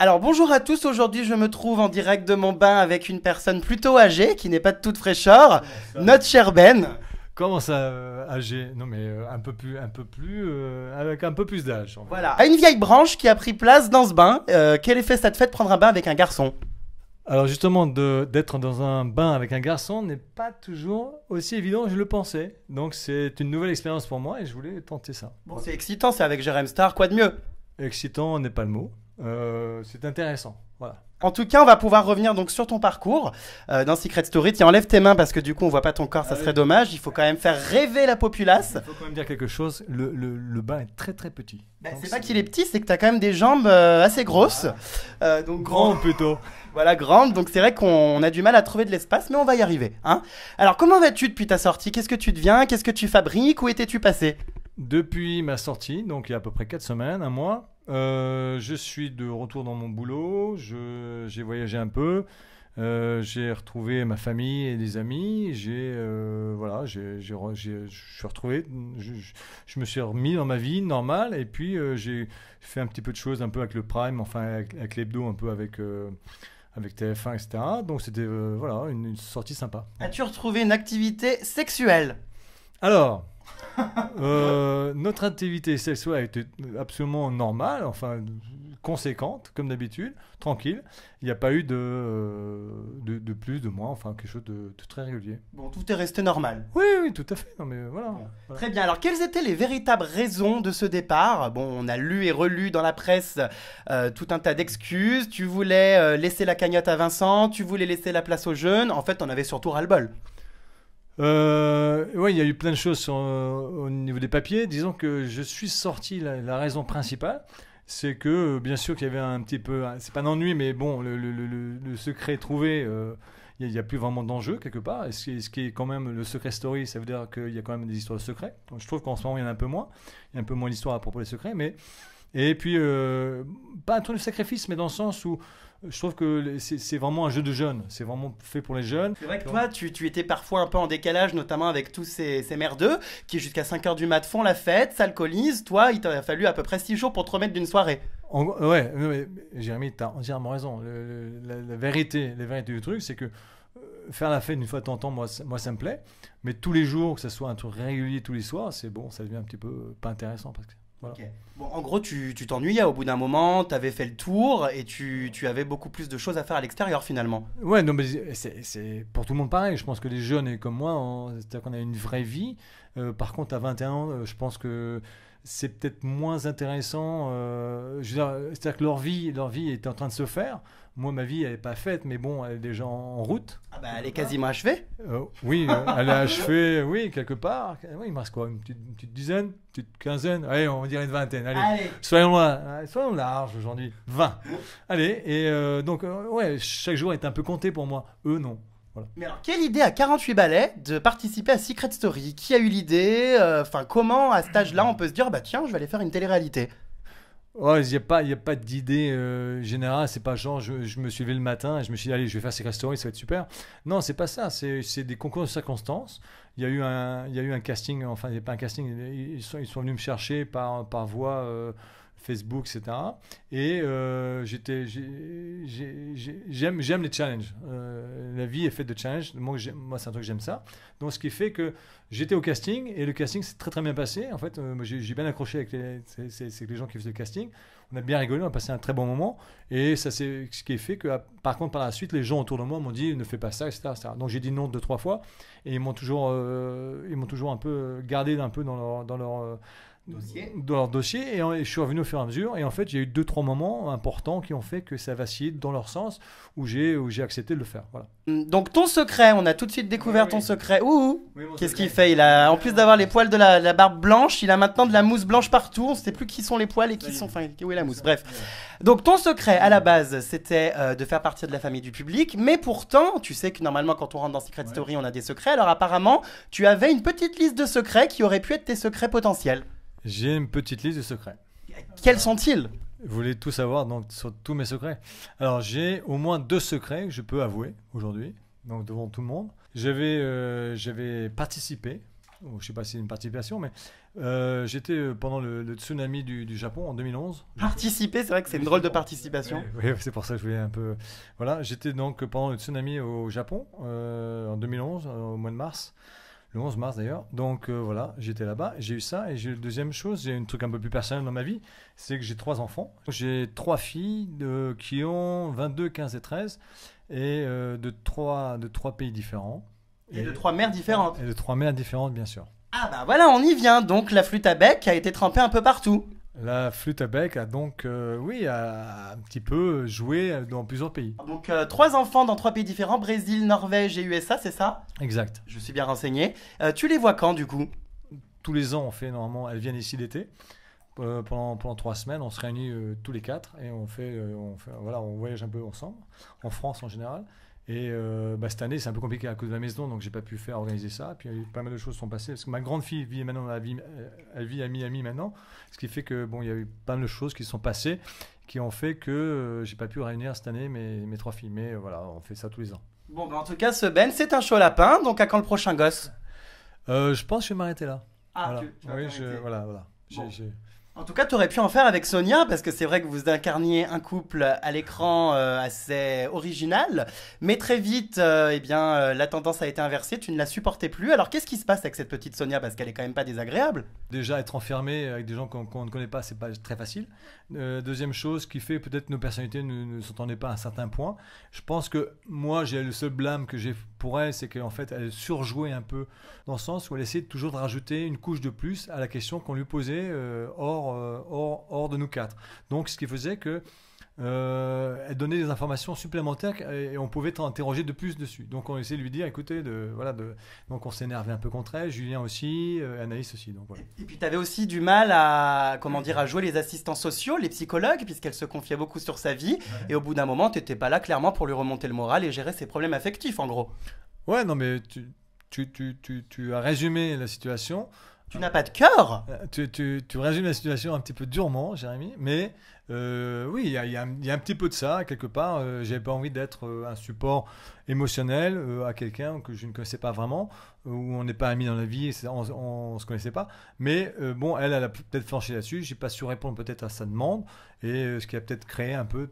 Alors bonjour à tous, aujourd'hui je me trouve en direct de mon bain avec une personne plutôt âgée, qui n'est pas de toute fraîcheur, notre cher Ben. Comment ça, âgé? Non, mais avec un peu plus d'âge. Voilà, à une vieille branche qui a pris place dans ce bain. Quel effet ça te fait de prendre un bain avec un garçon? Alors justement, d'être dans un bain avec un garçon n'est pas toujours aussi évident que je le pensais. Donc c'est une nouvelle expérience pour moi et je voulais tenter ça. Bon, c'est excitant, c'est avec Jérém Star, quoi de mieux? Excitant n'est pas le mot. C'est intéressant. Voilà. En tout cas, on va pouvoir revenir donc sur ton parcours dans Secret Story. Tiens, enlève tes mains parce que du coup, on voit pas ton corps, ça serait dommage. Il faut quand même faire rêver la populace. Il faut quand même dire quelque chose. Le bain est très très petit. Bah, c'est pas qu'il est petit, c'est que t'as quand même des jambes assez grosses. Donc Grand plutôt. Voilà, grande. Donc c'est vrai qu'on a du mal à trouver de l'espace, mais on va y arriver. Hein. Alors, comment vas-tu depuis ta sortie? Qu'est-ce que tu deviens? Qu'est-ce que tu fabriques? Où étais-tu passé? Depuis ma sortie, donc il y a à peu près 4 semaines, un mois, je suis de retour dans mon boulot, j'ai voyagé un peu, j'ai retrouvé ma famille et des amis, voilà, je suis retrouvé, je me suis remis dans ma vie normale et puis j'ai fait un petit peu de choses un peu avec le Prime, enfin avec l'hebdo, un peu avec TF1, etc. Donc c'était voilà, une sortie sympa. As-tu retrouvé une activité sexuelle? Alors, notre activité sexuelle a été absolument normale, enfin conséquente, comme d'habitude, tranquille. Il n'y a pas eu de plus, de moins, enfin quelque chose de très régulier. Bon, tout est resté normal. Oui, oui, tout à fait. Non, mais voilà. Bon. Voilà. Très bien. Alors, quelles étaient les véritables raisons de ce départ? Bon, on a lu et relu dans la presse tout un tas d'excuses. Tu voulais laisser la cagnotte à Vincent, tu voulais laisser la place aux jeunes. En fait, on avait surtout ras-le-bol. Oui, il y a eu plein de choses au niveau des papiers. Disons que je suis sorti, la raison principale, c'est que bien sûr qu'il y avait un petit peu, c'est pas un ennui, mais bon, le secret trouvé, il n'y a plus vraiment d'enjeu quelque part. Et ce qui est quand même le secret story, ça veut dire qu'il y a quand même des histoires de secrets. Donc, je trouve qu'en ce moment, il y en a un peu moins. Il y a un peu moins d'histoires à propos des secrets, mais et puis, pas un truc de sacrifice, mais dans le sens où je trouve que c'est vraiment un jeu de jeunes. C'est vraiment fait pour les jeunes. C'est vrai que toi, tu étais parfois un peu en décalage, notamment avec tous ces merdeux qui, jusqu'à 5 heures du mat, font la fête, s'alcoolisent. Toi, il t'a fallu à peu près 6 jours pour te remettre d'une soirée. Ouais, Jérémy, tu as entièrement raison. La vérité du truc, c'est que faire la fête une fois de temps en temps, moi, ça me plaît. Mais tous les jours, que ce soit un truc régulier tous les soirs, c'est bon, ça devient un petit peu pas intéressant. Parce que, voilà. Ok. Bon, en gros, tu t'ennuyais au bout d'un moment, t'avais fait le tour et tu avais beaucoup plus de choses à faire à l'extérieur finalement. Ouais, non, mais c'est pour tout le monde pareil. Je pense que les jeunes et comme moi, c'est-à-dire qu'on a une vraie vie. Par contre, à 21 ans, je pense que c'est peut-être moins intéressant. Je veux dire, c'est-à-dire que leur vie est en train de se faire. Moi, ma vie, elle n'est pas faite, mais bon, elle est déjà en route. Ah bah, elle est quasiment achevée. Oui, elle est achevée, oui, quelque part. Oui, il me reste quoi, une petite dizaine, une petite quinzaine? Allez, on va dire une vingtaine. Allez. Soyons loin, soyons larges aujourd'hui. 20. Allez, et donc, ouais, chaque jour est un peu compté pour moi. Eux, non. Voilà. Mais alors, quelle idée à 48 balais de participer à Secret Story? Qui a eu l'idée? Enfin, comment à cet âge-là on peut se dire, bah tiens, je vais aller faire une télé-réalité? Ouais, il y a pas d'idée générale. C'est pas genre, je me suis levé le matin et je me suis dit, allez, je vais faire Secret Story, ça va être super. Non, c'est pas ça. C'est des concours de circonstances. Il y a eu un casting, enfin, il n'y a pas un casting. Ils sont venus me chercher par voie Facebook, etc. Et j'aime les challenges. La vie est faite de challenges. Moi, c'est un truc que j'aime ça. Donc, ce qui fait que j'étais au casting et le casting s'est très très bien passé. En fait, j'ai bien accroché avec les gens qui faisaient le casting. On a bien rigolé, on a passé un très bon moment. Et ça, c'est ce qui est fait que, par contre, par la suite, les gens autour de moi m'ont dit ne fais pas ça, etc., etc. Donc, j'ai dit non 2, 3 fois. Et ils m'ont toujours un peu gardé un peu dans leur dossier et je suis revenu au fur et à mesure et en fait j'ai eu 2, 3 moments importants qui ont fait que ça vacillait dans leur sens où j'ai accepté de le faire, voilà. Donc ton secret, on a tout de suite découvert ton secret. Ouh, Oui, qu'est-ce qu'il fait? Il a, en plus d'avoir les poils de la barbe blanche, il a maintenant de la mousse blanche partout. On ne sait plus qui sont les poils et qui sont, enfin, où est la mousse. Bref. Donc ton secret à la base, c'était de faire partie de la famille du public, mais pourtant, tu sais que normalement quand on rentre dans Secret Story, on a des secrets. Alors apparemment, tu avais une petite liste de secrets qui auraient pu être tes secrets potentiels. J'ai une petite liste de secrets. Quels sont-ils? Vous voulez tout savoir donc sur tous mes secrets? Alors j'ai au moins 2 secrets que je peux avouer aujourd'hui, donc devant tout le monde. J'avais participé je sais pas si c'est une participation, mais j'étais pendant le tsunami du Japon en 2011. Participer, c'est vrai que c'est une drôle de participation. Oui, c'est pour ça que je voulais un peu. Voilà, j'étais donc pendant le tsunami au Japon en 2011, au mois de mars. Le 11 mars d'ailleurs. Donc voilà, j'étais là-bas, j'ai eu ça. Et deuxième chose, j'ai un truc un peu plus personnel dans ma vie, c'est que j'ai 3 enfants. J'ai 3 filles qui ont 22, 15 et 13, et de 3 pays différents. Et de 3 mères différentes. Et de 3 mères différentes, bien sûr. Ah bah voilà, on y vient. Donc la flûte à bec a été trempée un peu partout. La flûte à bec a donc, a un petit peu joué dans plusieurs pays. Donc 3 enfants dans 3 pays différents, Brésil, Norvège et USA, c'est ça? Exact. Je suis bien renseigné. Tu les vois quand du coup? Tous les ans, normalement, elles viennent ici l'été. Pendant 3 semaines, on se réunit tous les 4 et on voyage un peu ensemble, en France en général. Et cette année, c'est un peu compliqué à cause de la maison, donc j'ai pas pu organiser ça. Puis pas mal de choses sont passées. Parce que ma grande fille vit maintenant elle vit à Miami maintenant, ce qui fait que il y a eu pas mal de choses qui sont passées, qui ont fait que j'ai pas pu réunir cette année mes 3 filles. Mais voilà, on fait ça tous les ans. Bon, bah en tout cas, ce Ben, c'est un chaud lapin. Donc à quand le prochain gosse? Je pense que je vais m'arrêter là. Ah, voilà. tu vas Oui, t'arrêter. voilà. Bon. En tout cas, tu aurais pu en faire avec Sonia, parce que c'est vrai que vous incarniez un couple à l'écran assez original, mais très vite, la tendance a été inversée, tu ne la supportais plus. Alors qu'est-ce qui se passe avec cette petite Sonia, parce qu'elle est quand même pas désagréable? Déjà, être enfermé avec des gens qu'on ne connaît pas, c'est pas très facile. Deuxième chose qui fait peut-être nos personnalités ne s'entendaient pas à un certain point. Je pense que moi, j'ai le seul blâme que j'ai pour elle, c'est qu'en fait, elle surjouait un peu dans le sens où elle essayait toujours de rajouter une couche de plus à la question qu'on lui posait hors de nous 4. Donc, ce qui faisait que elle donnait des informations supplémentaires et on pouvait t'interroger de plus dessus. Donc on essayait de lui dire, écoutez, donc on s'énervait un peu contre elle, Julien aussi, Anaïs aussi. Donc, voilà. Et puis tu avais aussi du mal à jouer les assistants sociaux, les psychologues, puisqu'elle se confiait beaucoup sur sa vie. Ouais. Et au bout d'un moment, tu n'étais pas là clairement pour lui remonter le moral et gérer ses problèmes affectifs, en gros. Ouais, non, mais tu as résumé la situation. Tu n'as pas de cœur. Tu résumes la situation un petit peu durement, Jérémy, mais oui, il y a un petit peu de ça, quelque part. J'avais pas envie d'être un support émotionnel à quelqu'un que je ne connaissais pas vraiment, où on n'est pas amis dans la vie, on se connaissait pas. Mais elle a peut-être flanché là-dessus, j'ai pas su répondre peut-être à sa demande, et ce qui a peut-être créé un peu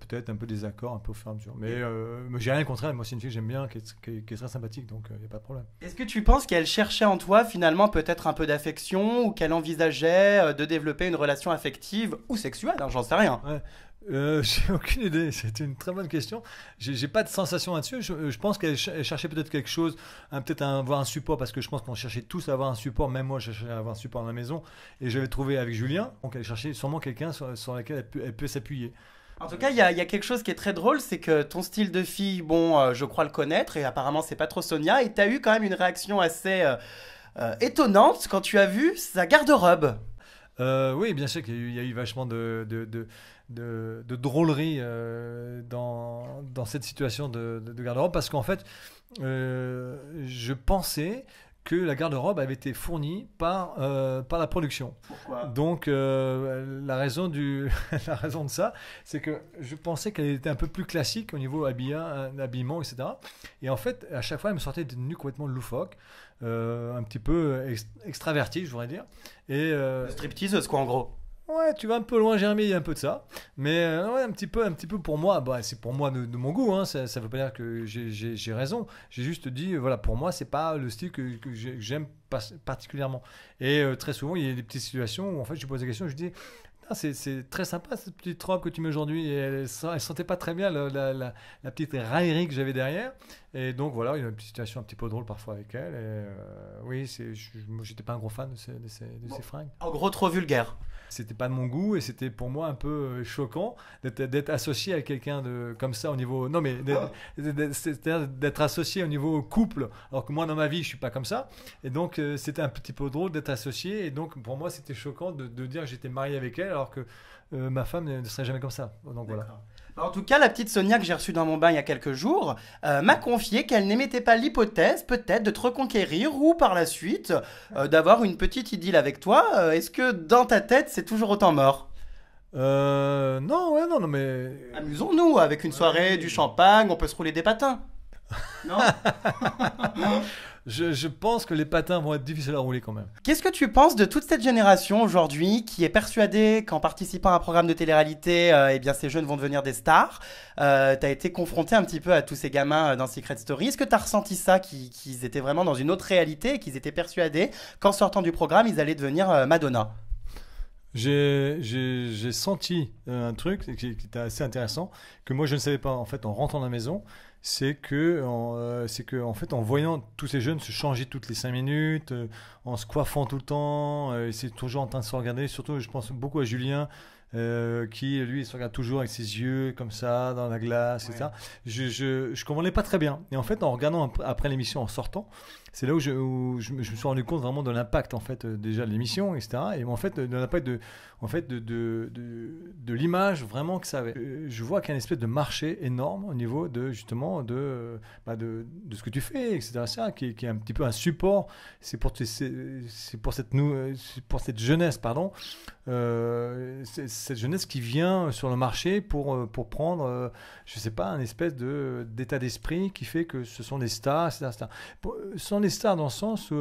des accords un peu au fur et à mesure. Mais j'ai rien contre elle, moi c'est une fille que j'aime bien, qui est très sympathique, donc il n'y a pas de problème. Est-ce que tu penses qu'elle cherchait en toi finalement peut-être un peu d'affection, ou qu'elle envisageait de développer une relation affective ou sexuelle, hein, j'en sais rien. Ouais. J'ai aucune idée, c'est une très bonne question. J'ai pas de sensation là-dessus. Je pense qu'elle cherchait peut-être quelque chose, peut-être à avoir un support, parce que je pense qu'on cherchait tous à avoir un support. Même moi, je cherchais à avoir un support à la maison, et j'avais trouvé avec Julien. Donc elle cherchait sûrement quelqu'un sur lequel elle peut s'appuyer. En tout cas, il y a quelque chose qui est très drôle, c'est que ton style de fille, je crois le connaître, et apparemment c'est pas trop Sonia, et tu as eu quand même une réaction assez étonnante quand tu as vu sa garde-robe. Oui, bien sûr qu'il y a eu vachement de drôlerie dans cette situation de garde-robe, parce qu'en fait, je pensais que la garde-robe avait été fournie par la production. Pourquoi ? Donc, la raison de ça, c'est que je pensais qu'elle était un peu plus classique au niveau habillement, etc. Et en fait, à chaque fois, elle me sortait des tenues complètement loufoques, un petit peu extraverties, je voudrais dire. Et stripteaseuse, quoi, en gros. Ouais, tu vas un peu loin, Jérémy, il y a un peu de ça. Mais ouais, un petit peu pour moi. C'est pour moi de mon goût, hein. Ça veut pas dire que j'ai raison. J'ai juste dit, voilà, pour moi, c'est pas le style que j'aime particulièrement. Et très souvent, il y a des petites situations où en fait, je pose des questions, je dis, ah, c'est très sympa cette petite robe que tu mets aujourd'hui. Et elle sentait pas très bien la petite raillerie que j'avais derrière. Et donc voilà, il y a une petite situation un petit peu drôle parfois avec elle. Et oui, j'étais pas un gros fan de ces fringues. En gros, trop vulgaire. C'était pas de mon goût et c'était pour moi un peu choquant d'être associé à quelqu'un comme ça au niveau. Non, mais c'est-à-dire d'être associé au niveau couple, alors que moi dans ma vie je suis pas comme ça. Et donc c'était un petit peu drôle d'être associé. Et donc pour moi c'était choquant de dire que j'étais marié avec elle alors que ma femme ne serait jamais comme ça. Donc voilà. En tout cas, la petite Sonia que j'ai reçue dans mon bain il y a quelques jours m'a confié qu'elle n'émettait pas l'hypothèse peut-être de te reconquérir ou par la suite d'avoir une petite idylle avec toi. Est-ce que dans ta tête c'est toujours autant mort ? Non, mais... Amusons-nous avec une soirée, du champagne, on peut se rouler des patins. Non ? Je pense que les patins vont être difficiles à rouler quand même. Qu'est-ce que tu penses de toute cette génération aujourd'hui qui est persuadée qu'en participant à un programme de télé-réalité, eh bien ces jeunes vont devenir des stars? T'as été confronté un petit peu à tous ces gamins dans Secret Story. Est-ce que t'as ressenti ça, qu'ils étaient vraiment dans une autre réalité et qu'ils étaient persuadés qu'en sortant du programme, ils allaient devenir Madonna? J'ai senti un truc qui était assez intéressant, que moi je ne savais pas en fait en rentrant à la maison, c'est que en fait en voyant tous ces jeunes se changer toutes les 5 minutes, en se coiffant tout le temps, c'est toujours en train de se regarder, surtout je pense beaucoup à Julien. Qui lui se regarde toujours avec ses yeux comme ça dans la glace, etc. Je comprenais pas très bien, et en fait en regardant après l'émission en sortant, c'est là où je me suis rendu compte vraiment de l'impact en fait déjà de l'émission, etc. Et en fait de l'impact de l'image vraiment que ça avait. Je vois qu'il y a une espèce de marché énorme au niveau de justement de ce que tu fais, etc. Ça, qui est un petit peu un support. C'est pour cette jeunesse, pardon. Cette jeunesse qui vient sur le marché pour prendre, je sais pas, un espèce d'état d'esprit qui fait que ce sont des stars, etc. Ce sont des stars dans le sens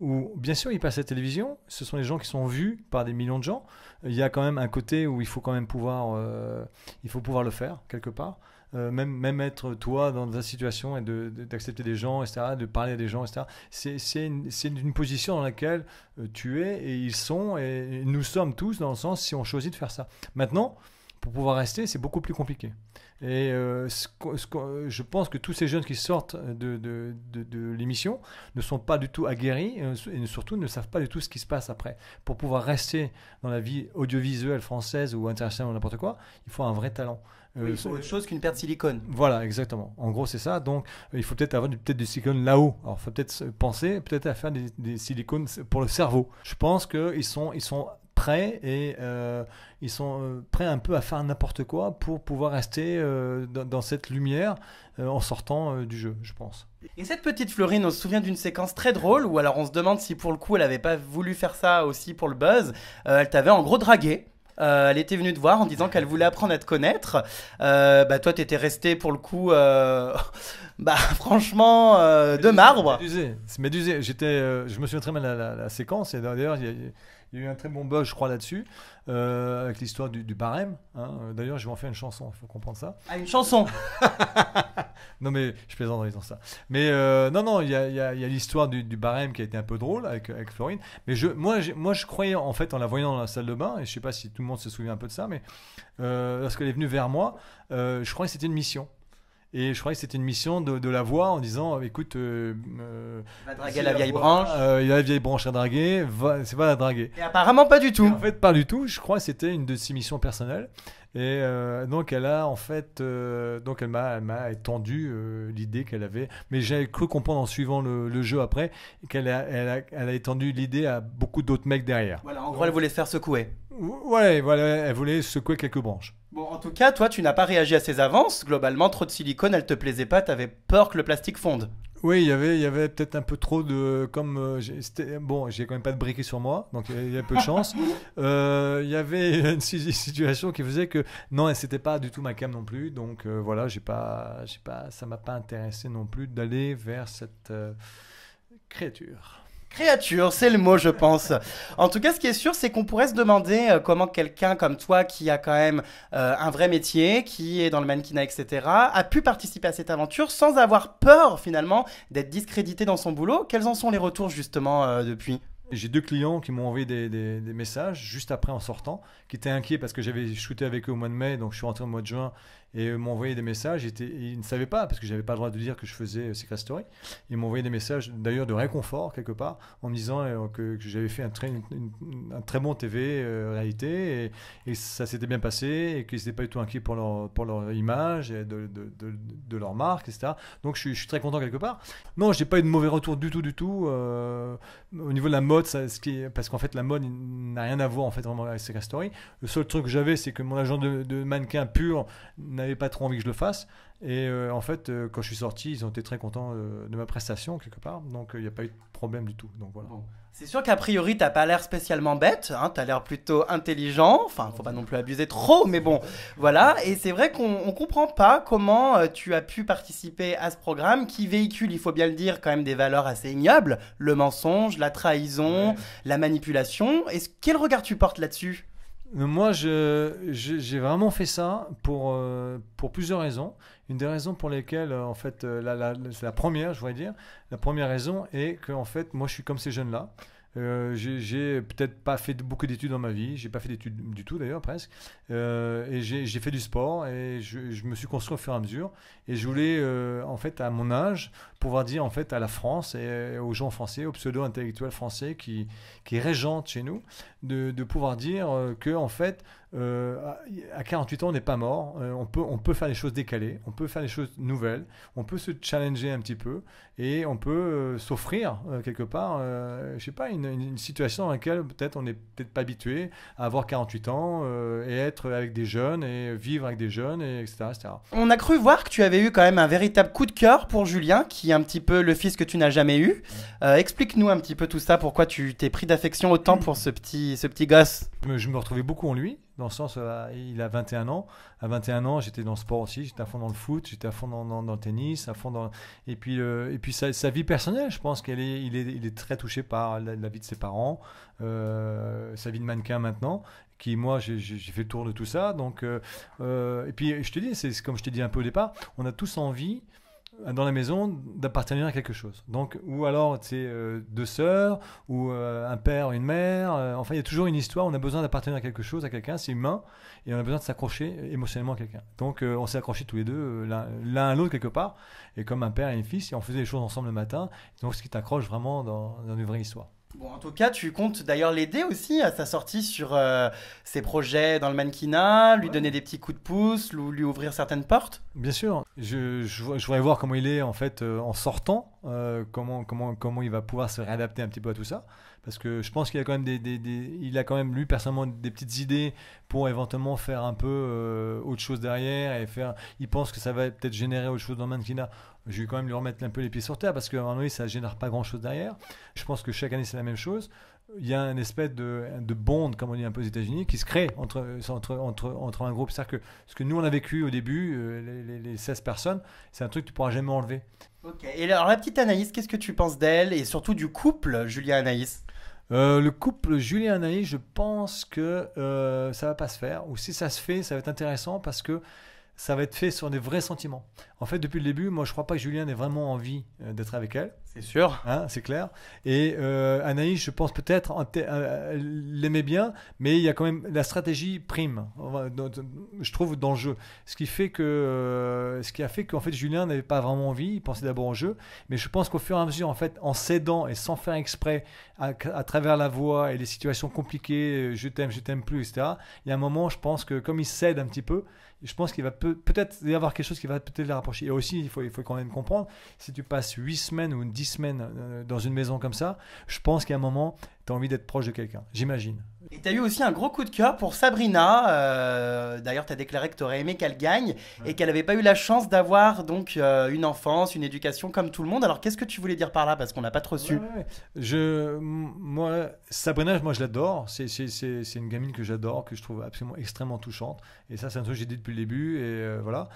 où, bien sûr, ils passent à la télévision, ce sont des gens qui sont vus par des millions de gens. Il y a quand même un côté où il faut quand même pouvoir le faire, quelque part. Même être toi dans la situation et d'accepter des gens, etc., de parler à des gens, etc. C'est une position dans laquelle tu es et ils sont, et nous sommes tous, dans le sens si on choisit de faire ça. Maintenant, pour pouvoir rester, c'est beaucoup plus compliqué. Et je pense que tous ces jeunes qui sortent de l'émission ne sont pas du tout aguerris et surtout ne savent pas du tout ce qui se passe après. Pour pouvoir rester dans la vie audiovisuelle française ou internationale ou n'importe quoi, il faut un vrai talent. Il faut autre chose qu'une paire de silicone. Voilà, exactement. En gros, c'est ça. Donc, il faut peut-être avoir du silicone là-haut. Alors, il faut peut-être penser peut-être à faire des silicones pour le cerveau. Je pense qu'ils sont prêts et ils sont prêts un peu à faire n'importe quoi pour pouvoir rester dans cette lumière en sortant du jeu, je pense. Et cette petite Florine, on se souvient d'une séquence très drôle où alors on se demande si pour le coup elle avait pas voulu faire ça aussi pour le buzz. Elle t'avait en gros dragué. Elle était venue te voir en disant qu'elle voulait apprendre à te connaître. Toi, t'étais resté pour le coup, franchement, de marbre. C'est médusé. Je me souviens très mal de la séquence. Et d'ailleurs, il y a eu un très bon buzz, je crois, là-dessus, avec l'histoire du barème. Hein. D'ailleurs, je vais en faire une chanson, il faut comprendre ça. Ah, une chanson. Non, mais je plaisante en disant ça. Mais non, il y a l'histoire du barème qui a été un peu drôle avec Florine. Mais moi, je croyais, en fait, en la voyant dans la salle de bain, et je sais pas si tout le monde se souvient un peu de ça, mais lorsqu'elle est venue vers moi, je croyais que c'était une mission. Et je croyais que c'était une mission de la voir en disant écoute, va draguer la vieille branche. Il y a la vieille branche à draguer, c'est pas la draguer. Et apparemment pas du tout. Et en fait, pas du tout. Je crois que c'était une de ses missions personnelles. Et donc elle a en fait, donc elle m'a étendu l'idée qu'elle avait. Mais j'avais cru comprendre en suivant le jeu après qu'elle a étendu l'idée à beaucoup d'autres mecs derrière. Voilà, en gros, elle voulait se faire secouer. Ouais, voilà, elle voulait secouer quelques branches. Bon, en tout cas, toi, tu n'as pas réagi à ses avances. Globalement, trop de silicone, elle te plaisait pas. T'avais peur que le plastique fonde. Oui, il y avait peut-être un peu trop de... j'ai quand même pas de briquet sur moi, donc il y a peu de chance. Il y avait une situation qui faisait que... Non, c'était pas du tout ma cam non plus, donc voilà, ça m'a pas intéressé non plus d'aller vers cette créature. Créature, c'est le mot, je pense. En tout cas, ce qui est sûr, c'est qu'on pourrait se demander comment quelqu'un comme toi, qui a quand même un vrai métier, qui est dans le mannequinat, etc., a pu participer à cette aventure sans avoir peur, finalement, d'être discrédité dans son boulot. Quels en sont les retours, justement, depuis ? J'ai 2 clients qui m'ont envoyé des messages juste après en sortant, qui étaient inquiets parce que j'avais shooté avec eux au mois de mai, donc je suis rentré au mois de juin, et m'ont envoyé des messages. Ils ne savaient pas, parce que j'avais pas le droit de dire que je faisais Secret Story. Ils m'ont envoyé des messages d'ailleurs de réconfort quelque part, en me disant que j'avais fait un très bon TV réalité, et ça s'était bien passé, et qu'ils n'étaient pas du tout inquiets pour leur image, et de leur marque, etc. Donc je suis très content quelque part. Non, j'ai pas eu de mauvais retour du tout. Au niveau de la mode, parce qu'en fait la mode n'a rien à voir en fait vraiment avec Secret Story. Le seul truc que j'avais, c'est que mon agent de mannequin pur n'avait pas trop envie que je le fasse, et en fait quand je suis sorti, ils ont été très contents de ma prestation quelque part, donc il n'y a pas eu de problème du tout, donc voilà. Bon. C'est sûr qu'a priori, t'as pas l'air spécialement bête, hein, t'as l'air plutôt intelligent, enfin, faut pas non plus abuser trop, mais bon, voilà. Et c'est vrai qu'on comprend pas comment tu as pu participer à ce programme qui véhicule, il faut bien le dire, quand même des valeurs assez ignobles, le mensonge, la trahison, la manipulation. Quel regard tu portes là-dessus? Moi, j'ai vraiment fait ça pour plusieurs raisons. Une des raisons pour lesquelles, en fait, c'est la première, je voudrais dire, la première raison est que, en fait, moi, je suis comme ces jeunes-là. J'ai peut-être pas fait beaucoup d'études dans ma vie, j'ai pas fait d'études du tout d'ailleurs presque, et j'ai fait du sport et je me suis construit au fur et à mesure et je voulais en fait à mon âge pouvoir dire en fait à la France et aux gens français, aux pseudo-intellectuels français qui régentent chez nous, de pouvoir dire que en fait à 48 ans on n'est pas mort, on peut faire des choses décalées, on peut faire des choses nouvelles, on peut se challenger un petit peu et on peut s'offrir quelque part, je sais pas, une situation dans laquelle peut-être on n'est peut-être pas habitué à avoir 48 ans et être avec des jeunes et vivre avec des jeunes, et etc., etc. On a cru voir que tu avais eu quand même un véritable coup de cœur pour Julien, qui est un petit peu le fils que tu n'as jamais eu. Explique-nous un petit peu tout ça, pourquoi tu t'es pris d'affection autant pour ce petit gosse. Je me retrouvais beaucoup en lui, dans le sens, il a 21 ans. À 21 ans, j'étais dans le sport aussi, j'étais à fond dans le foot, j'étais à fond dans le tennis, à fond dans... Et puis sa vie personnelle, je pense qu'il est très touché par la vie de ses parents, sa vie de mannequin maintenant, qui, moi, j'ai fait le tour de tout ça. Donc, et puis, je te dis, c'est comme je t'ai dit un peu au départ, on a tous envie dans la maison d'appartenir à quelque chose. Donc, ou alors c'est deux sœurs, ou un père, une mère. Enfin, il y a toujours une histoire. On a besoin d'appartenir à quelque chose, à quelqu'un. C'est humain, et on a besoin de s'accrocher émotionnellement à quelqu'un. Donc, on s'est accrochés tous les deux, l'un à l'autre quelque part, et comme un père et un fils, et on faisait les choses ensemble le matin. Donc, ce qui t'accroche vraiment dans une vraie histoire. Bon, en tout cas, tu comptes d'ailleurs l'aider aussi à sa sortie sur ses projets dans le mannequinat, lui donner des petits coups de pouce, lui ouvrir certaines portes. Bien sûr, je voudrais voir comment il est en fait en sortant, comment il va pouvoir se réadapter un petit peu à tout ça, parce que je pense qu'il a quand même il a quand même lui personnellement des petites idées pour éventuellement faire un peu autre chose derrière et faire. Il pense que ça va peut-être générer autre chose dans le mannequinat. Je vais quand même lui remettre un peu les pieds sur terre parce qu'à un moment donné, ça ne génère pas grand-chose derrière. Je pense que chaque année, c'est la même chose. Il y a une espèce de bond, comme on dit un peu aux États-Unis, qui se crée entre un groupe. C'est-à-dire que ce que nous, on a vécu au début, les 16 personnes, c'est un truc que tu ne pourras jamais enlever. Ok. Et alors, la petite Anaïs, qu'est-ce que tu penses d'elle et surtout du couple Julien-Anaïs? Le couple Julien-Anaïs, je pense que ça ne va pas se faire. Ou si ça se fait, ça va être intéressant parce que ça va être fait sur des vrais sentiments. En fait, depuis le début, moi, je crois pas que Julien ait vraiment envie d'être avec elle. C'est sûr. Hein, c'est clair. Et Anaïs, je pense peut-être l'aimait bien, mais il y a quand même la stratégie prime, je trouve, dans le jeu. Ce qui a fait qu'en fait Julien n'avait pas vraiment envie. Il pensait d'abord au jeu, mais je pense qu'au fur et à mesure, en fait, en cédant et sans faire exprès, à travers la voix et les situations compliquées, je t'aime plus, etc. Il y a un moment, je pense que comme il cède un petit peu, je pense qu'il va peut-être y avoir quelque chose qui va peut-être les rapprocher. Et aussi, il faut quand même comprendre, si tu passes 8 semaines ou 10 semaines dans une maison comme ça, je pense qu'à un moment, tu as envie d'être proche de quelqu'un. J'imagine. Et tu as eu aussi un gros coup de cœur pour Sabrina. D'ailleurs, tu as déclaré que tu aurais aimé qu'elle gagne et qu'elle n'avait pas eu la chance d'avoir donc une enfance, une éducation comme tout le monde. Alors, qu'est-ce que tu voulais dire par là? Parce qu'on n'a pas trop su. Moi, Sabrina, moi, je l'adore. C'est une gamine que j'adore, que je trouve absolument extrêmement touchante. Et ça, c'est un truc que j'ai dit depuis le début. Et voilà.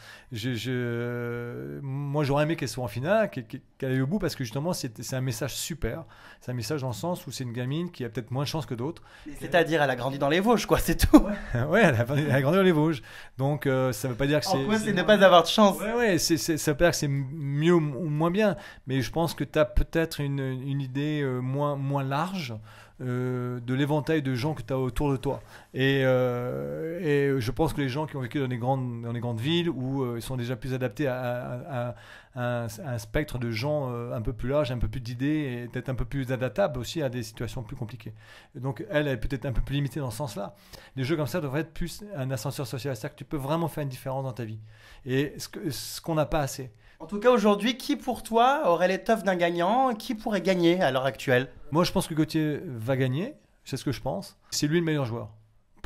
Moi, j'aurais aimé qu'elle soit en finale, qu'elle aille au bout, parce que justement, c'est un message super. C'est un message dans le sens où c'est une gamine qui a peut-être moins de chance que d'autres. C'est-à-dire, elle a grandi dans les Vosges, quoi, c'est tout. Ouais, elle a grandi dans les Vosges. Donc, ça ne veut pas dire que c'est. En quoi c'est ne pas avoir de chance? Ouais, ça ne veut pas dire que c'est mieux ou moins bien. Mais je pense que tu as peut-être une idée moins large de l'éventail de gens que tu as autour de toi. Et je pense que les gens qui ont vécu dans les grandes villes où ils sont déjà plus adaptés à un spectre de gens un peu plus large, un peu plus d'idées et peut-être un peu plus adaptable aussi à des situations plus compliquées. Et donc elle est peut-être un peu plus limitée dans ce sens-là. Des jeux comme ça devraient être plus un ascenseur social, c'est-à-dire que tu peux vraiment faire une différence dans ta vie. Et ce qu'on n'a pas assez. En tout cas, aujourd'hui, qui pour toi aurait l'étoffe d'un gagnant? Qui pourrait gagner à l'heure actuelle? Moi, je pense que Gauthier va gagner. C'est ce que je pense. C'est lui le meilleur joueur.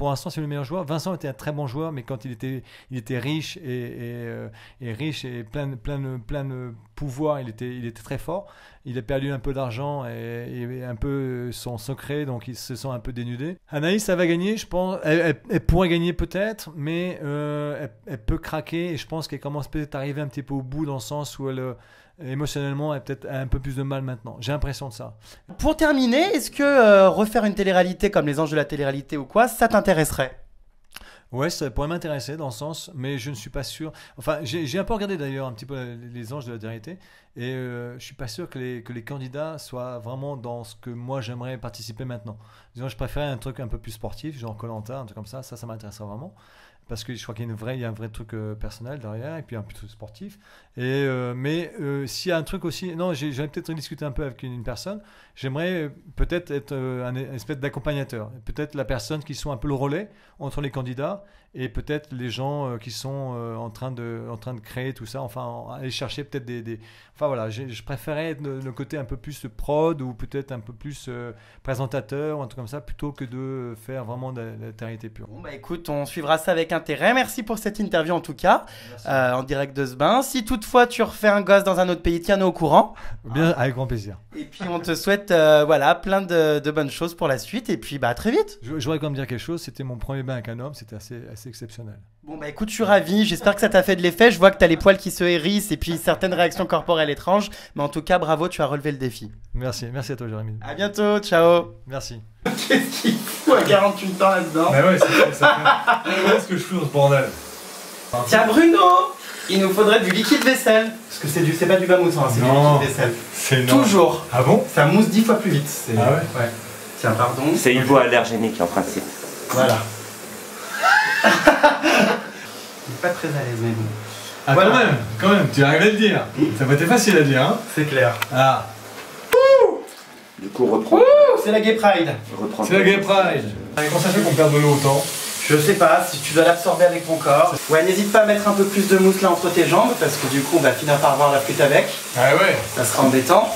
pour l'instant, c'est le meilleur joueur. Vincent était un très bon joueur, mais quand il était riche et plein de pouvoir, il était très fort. Il a perdu un peu d'argent et un peu son secret, donc il se sent un peu dénudé. Anaïs, ça va gagner, je pense. Elle pourrait gagner peut-être, mais elle peut craquer et je pense qu'elle commence peut-être à arriver un petit peu au bout dans le sens où émotionnellement, elle peut-être a un peu plus de mal maintenant. J'ai l'impression de ça. Pour terminer, est-ce que refaire une télé-réalité comme Les Anges de la télé-réalité ou quoi, ça t'intéresserait? Ouais, ça pourrait m'intéresser dans le sens, mais je ne suis pas sûr. Enfin, j'ai un peu regardé d'ailleurs un petit peu les Anges de la vérité, et je suis pas sûr que les candidats soient vraiment dans ce que moi j'aimerais participer maintenant. Disons, je préférais un truc un peu plus sportif, genre Koh-Lanta, un truc comme ça. Ça m'intéresserait vraiment. Parce que je crois qu'il y a un vrai truc personnel derrière, et puis un peu sportif. Mais s'il y a un truc aussi, non, j'aimerais peut-être discuter un peu avec une personne. J'aimerais peut-être être un espèce d'accompagnateur. Peut-être la personne qui sont un peu le relais entre les candidats et peut-être les gens qui sont en train de créer tout ça. Enfin, aller chercher peut-être Enfin voilà, je préférais être le côté un peu plus prod ou peut-être un peu plus présentateur ou un truc comme ça plutôt que de faire vraiment de la télé pure. Bon bah écoute, on suivra ça avec intérêt. Merci pour cette interview en tout cas, en direct de Sbain. Si toutefois tu refais un gosse dans un autre pays, tiens-nous au courant. Bien, avec grand plaisir. Et puis on te souhaite voilà, plein de bonnes choses pour la suite et puis bah à très vite. Je voudrais quand même dire quelque chose, c'était mon premier bain avec un homme, c'était assez exceptionnel. Bon bah écoute, je suis ravi, j'espère que ça t'a fait de l'effet. Je vois que t'as les poils qui se hérissent et puis certaines réactions corporelles étranges, mais en tout cas bravo, tu as relevé le défi. Merci à toi Jérémy. À bientôt, ciao. Merci. Qu'est-ce qu'il fout à 48 ans là-dedans? Bah ouais, c'est ça. Qu'est-ce que je fous dans ce bordel? Tiens Bruno, il nous faudrait du liquide vaisselle. Parce que c'est pas du bamousse, hein, c'est du liquide vaisselle. C'est toujours. Ah bon? Ça mousse 10 fois plus vite. Ah ouais? Ouais. Tiens, pardon. C'est une voie allergénique en principe. Voilà. Il est pas très à l'aise, mais bon. Ah voilà. Quand même, tu arrives à le dire. Ça va être facile à dire, hein? C'est clair. Ah. Du coup, reprends. C'est la Gay Pride. C'est la Gay Pride. Comment ça fait qu'on perd de l'eau autant? Je sais pas, si tu dois l'absorber avec ton corps. Ouais, n'hésite pas à mettre un peu plus de mousse là entre tes jambes, parce que du coup on va finir par voir la flûte avec. Ah ouais. Ça sera embêtant.